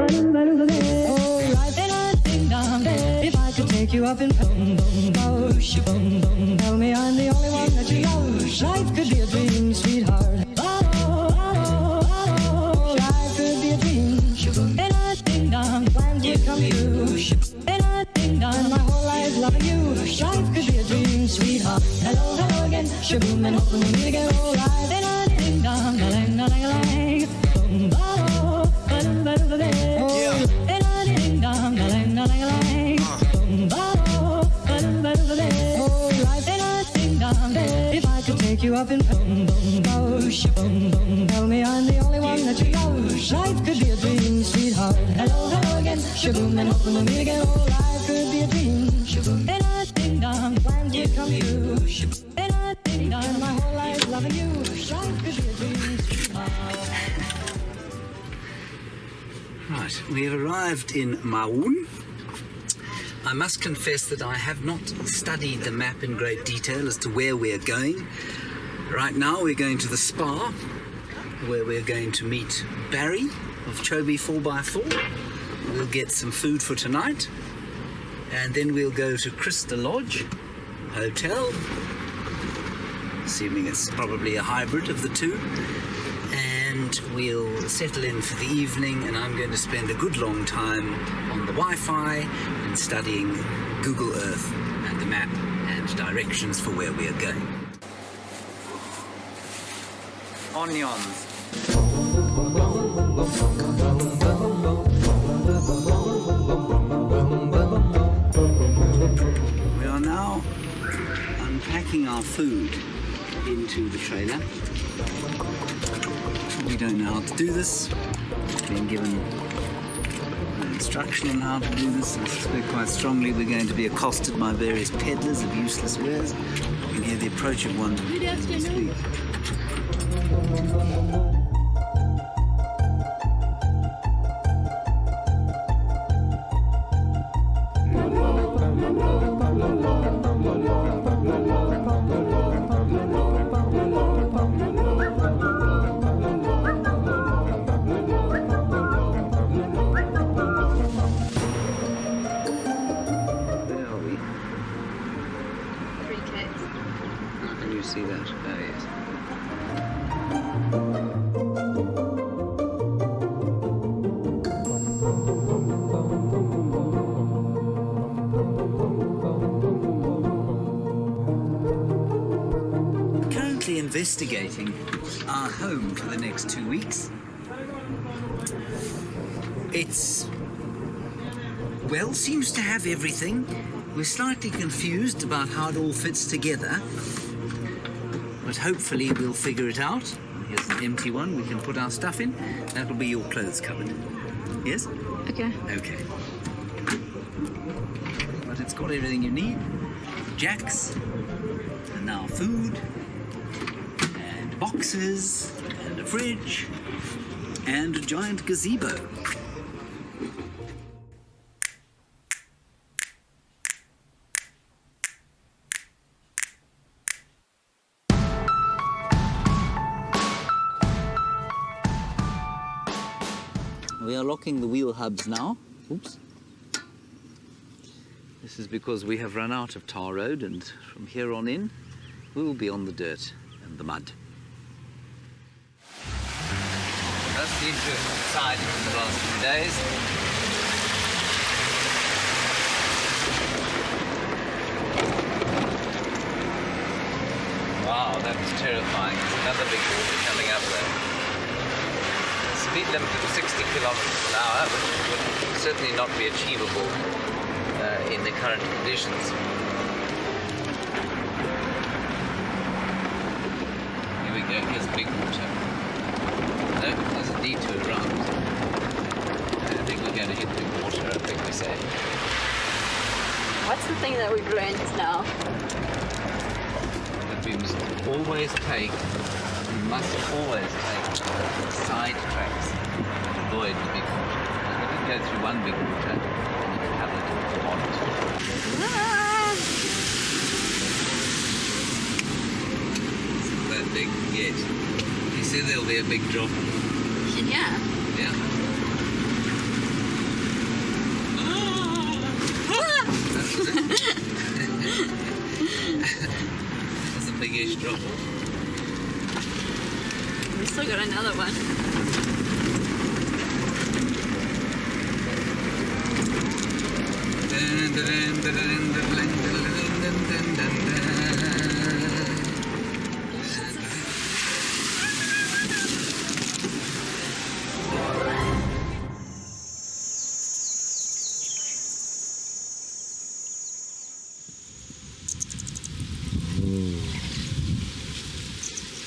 If I could take you up in boom, boom, boom, boom, boom, tell me I'm the only one that you love. Life could be a dream, sweetheart. Life could be a dream. Plans would come true. And my whole life loving you. Life could be a dream, sweetheart. Hello, hello again. Shaboom, and hoping we meet again. Oh, life. Ding dong, a lang, a lang, a lang. Boom, ba, ba, ba, ba, ba. Ding dong, a lang, a lang, a lang. Boom, ba, ba, ba, ba, ba. Oh, life. Ding dong. If I could take you up in boom, boom, boom, boom, tell me I'm the only one that you love. Life could be a dream, sweetheart. Hello, hello again. Shaboom, and hoping we meet again. Oh, life could be a dream. Shaboom, ding dong, plans would come true. Ding dong, my whole life loving you. Life could be a dream, sweetheart. Right, we have arrived in Maun. I must confess that I have not studied the map in great detail as to where we're going. Right now we're going to the spa, where we're going to meet Barry of Chobe4x4. We'll get some food for tonight, and then we'll go to Crystal Lodge Hotel, assuming it's probably a hybrid of the two, and we'll settle in for the evening, and I'm going to spend a good long time on the Wi-Fi and studying Google Earth and the map and directions for where we are going. Onions. We are now unpacking our food into the trailer. We don't know how to do this. We've been given instruction on how to do this. I suspect quite strongly we're going to be accosted by various peddlers of useless wares. You can hear the approach of one this week. See that? Oh, yes. We're currently investigating our home for the next 2 weeks. It's, well, seems to have everything. We're slightly confused about how it all fits together, but hopefully we'll figure it out. Here's an empty one we can put our stuff in. That'll be your clothes cupboard. Yes? Okay. Okay. But it's got everything you need. Jacks, and now food, and boxes, and a fridge, and a giant gazebo. We are locking the wheel hubs now. Oops. This is because we have run out of tar road, and from here on in, we will be on the dirt and the mud. That's the interesting side in the last few days. Wow, that was terrifying. There's another big water coming up there. Speed limit of 60 kilometers an hour, which would certainly not be achievable in the current conditions. Here we go, here's big water. No, there's a detour around. I think we're going to hit big water, I think we say. What's the thing that we've learned now? That we must always take side tracks to avoid the big water. You can go through one big water and you can have it on it. Isn't that big? Yes. You see there'll be a big drop. Yeah. Yeah. That's a big-ish drop. We still got another one.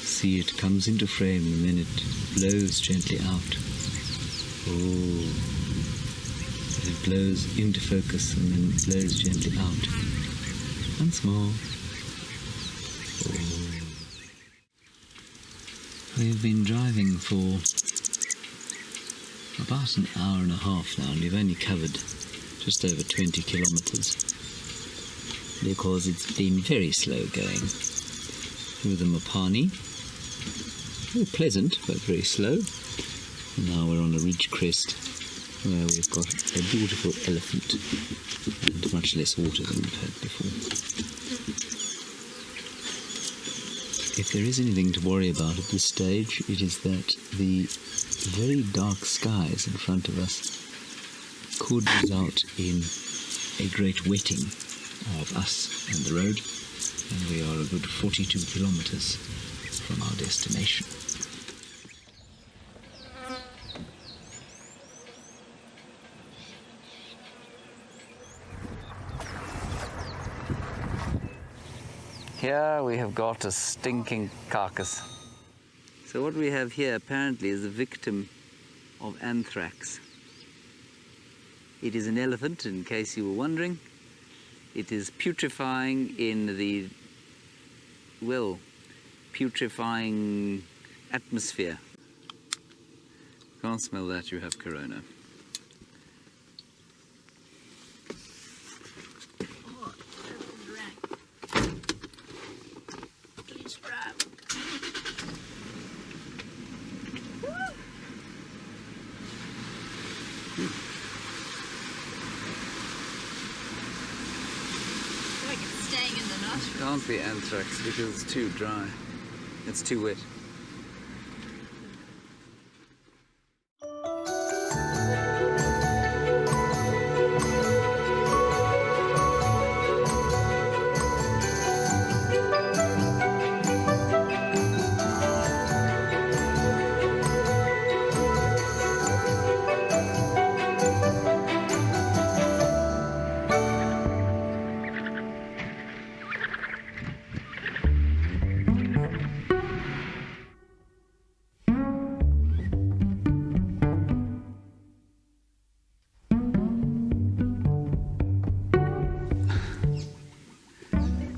See, it comes into frame and then it blows gently out. Oh, it blows into focus and then it blows gently out. Once more. Oh. We've been driving for about an hour and a half now, and we've only covered just over 20 kilometers because it's been very slow going through the Mopani. Very pleasant, but very slow. And now we're on a ridge crest where we've got a beautiful elephant and much less water than we've had before. If there is anything to worry about at this stage, it is that the very dark skies in front of us could result in a great wetting of us and the road, and we are a good 42 kilometers from our destination. Here we have got a stinking carcass. So what we have here apparently is a victim of anthrax. It is an elephant, in case you were wondering. It is putrefying in the, well, putrefying atmosphere. Can't smell that, you have corona. Can't be anthrax because it's too dry. It's too wet.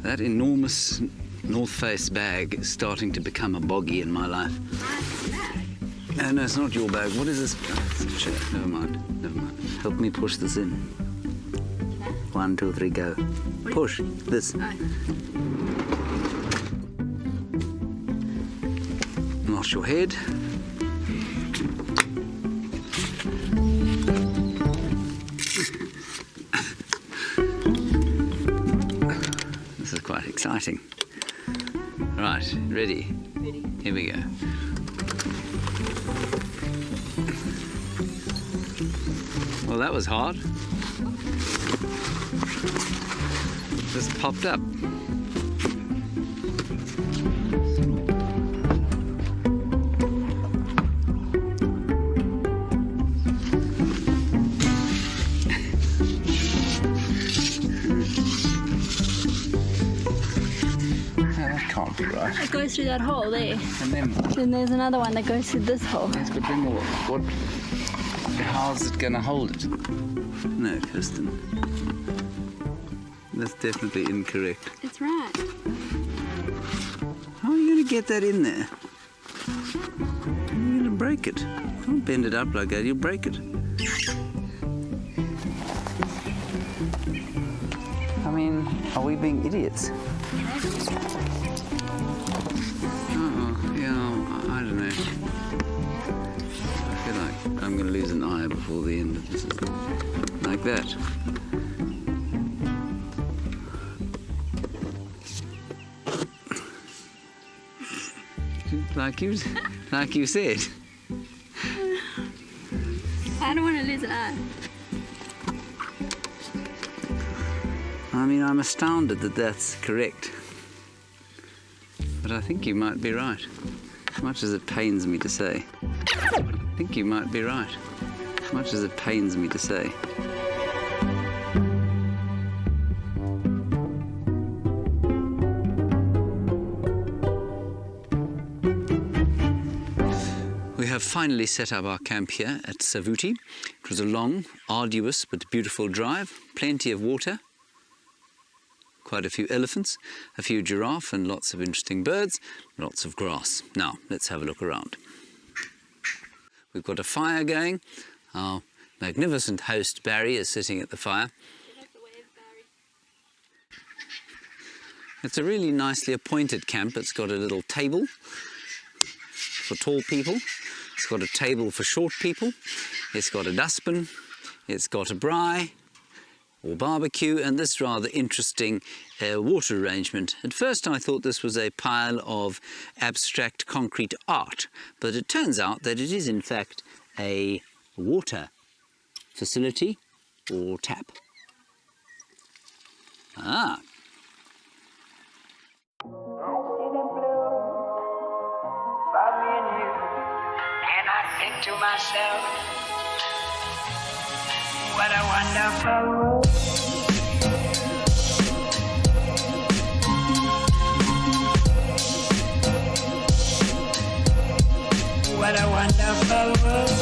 That enormous North Face bag is starting to become a boggy in my life. No, it's not your bag. What is this? Shit, never mind. Help me push this in. 1, 2, 3, go. Push this. Not your head. Quite exciting. Right, ready? Ready. Here we go. Well, that was hard. Just popped up. It goes through that hole there. And then there's another one that goes through this hole. Yes, but then what? How's it going to hold it? No, Kirsten. That's definitely incorrect. It's right. How are you going to get that in there? You're going to break it. Don't bend it up like that, you'll break it. I mean, are we being idiots? I'm going to lose an eye before the end of this. Like that. like you said. I don't want to lose an eye. I mean, I'm astounded that that's correct. But I think you might be right, as much as it pains me to say. I think you might be right, as much as it pains me to say. We have finally set up our camp here at Savuti. It was a long, arduous but beautiful drive, plenty of water, quite a few elephants, a few giraffe and lots of interesting birds, lots of grass. Now, let's have a look around. We've got a fire going. Our magnificent host Barry is sitting at the fire. It's a really nicely appointed camp. It's got a little table for tall people. It's got a table for short people. It's got a dustbin. It's got a braai or barbecue, and this rather interesting water arrangement. At first I thought this was a pile of abstract concrete art, but it turns out that it is in fact a water facility or tap. Ah. To myself, what a wonderful world. What a wonderful world.